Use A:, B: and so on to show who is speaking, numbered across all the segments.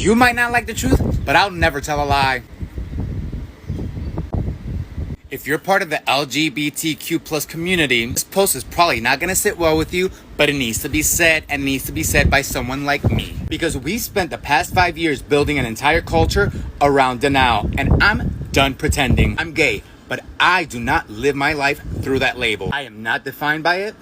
A: You might not like the truth, but I'll never tell a lie. If you're part of the LGBTQ plus community, this post is probably not going to sit well with you, but it needs to be said, and it needs to be said by someone like me. Because we spent the past 5 years building an entire culture around denial, and I'm done pretending. I'm gay, but I do not live my life through that label. I am not defined by it.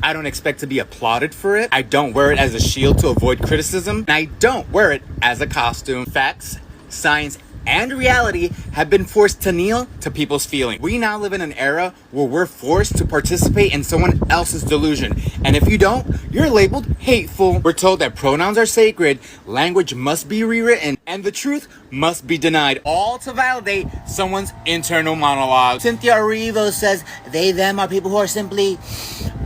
A: I don't expect to be applauded for it. I don't wear it as a shield to avoid criticism. And I don't wear it as a costume. Facts, science, and reality have been forced to kneel to people's feelings. We now live in an era where we're forced to participate in someone else's delusion. And if you don't, you're labeled hateful. We're told that pronouns are sacred, language must be rewritten, and the truth must be denied, all to validate someone's internal monologue. Cynthia Erivo says they, them are people who are simply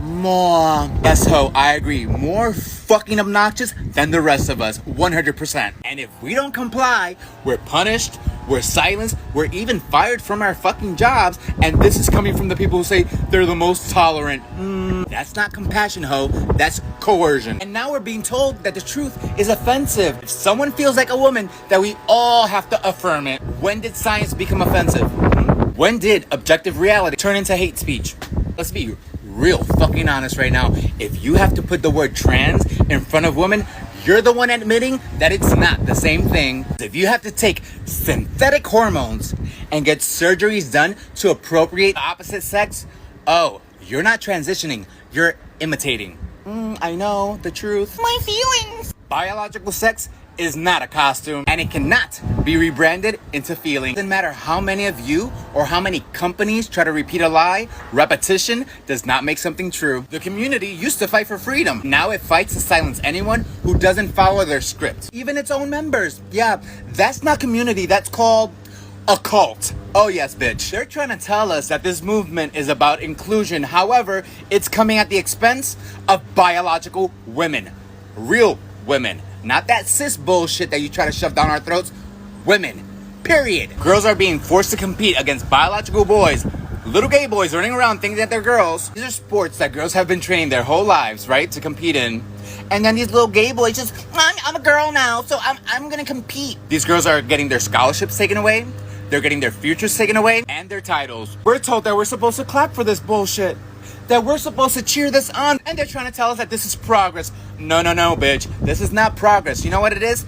A: more. Yes, ho, I agree. More fucking obnoxious than the rest of us, 100%. And if we don't comply, we're punished, we're silenced, we're even fired from our fucking jobs. And this is coming from the people who say they're the most tolerant. That's not compassion, ho. That's coercion. And now we're being told that the truth is offensive. If someone feels like a woman, that we all have to affirm it. When did science become offensive? When did objective reality turn into hate speech? Let's be real fucking honest right now. If you have to put the word trans in front of women, you're the one admitting that it's not the same thing. If you have to take synthetic hormones and get surgeries done to appropriate the opposite sex, oh, you're not transitioning, you're imitating. I know, the truth. My feelings. Biological sex is not a costume, and it cannot be rebranded into feeling. Doesn't matter how many of you or how many companies try to repeat a lie, repetition does not make something true. The community used to fight for freedom. Now it fights to silence anyone who doesn't follow their script. Even its own members. Yeah, that's not community, that's called a cult. Oh yes, bitch. They're trying to tell us that this movement is about inclusion. However, it's coming at the expense of biological women. Real women. Not that cis bullshit that you try to shove down our throats. Women. Period. Girls are being forced to compete against biological boys. Little gay boys running around thinking that they're girls. These are sports that girls have been trained their whole lives, right, to compete in. And then these little gay boys just, I'm a girl now, so I'm gonna compete. These girls are getting their scholarships taken away. They're getting their futures taken away. And their titles. We're told that we're supposed to clap for this bullshit. That we're supposed to cheer this on. And they're trying to tell us that this is progress. No, bitch. This is not progress. You know what it is?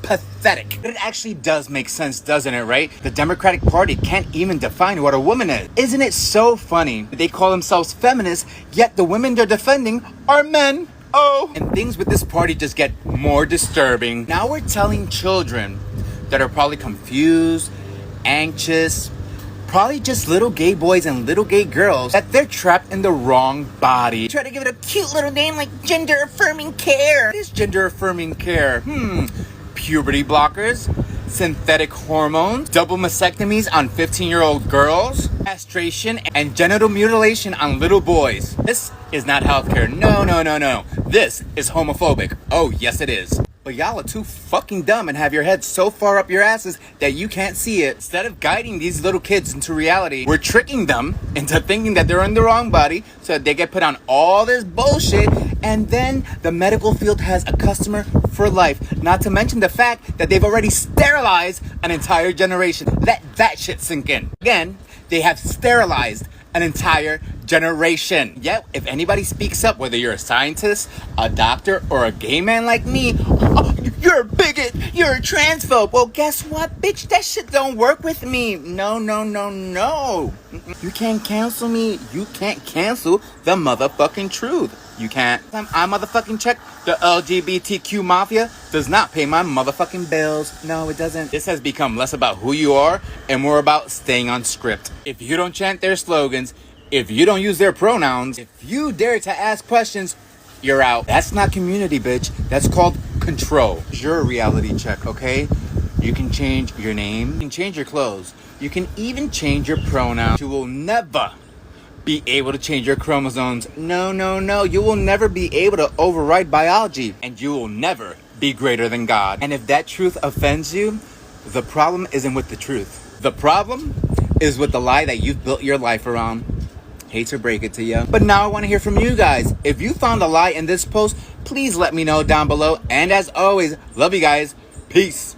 A: Pathetic. But it actually does make sense, doesn't it, right? The Democratic Party can't even define what a woman is. Isn't it so funny? They call themselves feminists, yet the women they're defending are men. Oh. And things with this party just get more disturbing. Now we're telling children that are probably confused, anxious, probably just little gay boys and little gay girls, that they're trapped in the wrong body. Try to give it a cute little name like gender affirming care. What is gender affirming care? Puberty blockers, synthetic hormones, double mastectomies on 15-year-old girls, castration and genital mutilation on little boys. This is not healthcare. No. This is homophobic. Oh, yes it is. But y'all are too fucking dumb and have your heads so far up your asses that you can't see it. Instead of guiding these little kids into reality, we're tricking them into thinking that they're in the wrong body so that they get put on all this bullshit, and then the medical field has a customer for life. Not to mention the fact that they've already sterilized an entire generation. Let that shit sink in. Again, they have sterilized an entire generation. Yet, if anybody speaks up, whether you're a scientist, a doctor, or a gay man like me, oh, you're a bigot, you're a transphobe. Well, guess what, bitch? That shit don't work with me. No. You can't cancel me. You can't cancel the motherfucking truth. You can't. I motherfucking check. The LGBTQ mafia does not pay my motherfucking bills. No, it doesn't. This has become less about who you are and more about staying on script. If you don't chant their slogans, if you don't use their pronouns, if you dare to ask questions, you're out. That's not community, bitch. That's called control. Your reality check, okay? You can change your name. You can change your clothes. You can even change your pronouns. You will never be able to change your chromosomes. No. You will never be able to override biology. And you will never be greater than God. And if that truth offends you, the problem isn't with the truth. The problem is with the lie that you've built your life around. Hate to break it to you. But now I want to hear from you guys. If you found a lie in this post, please let me know down below. And as always, love you guys. Peace.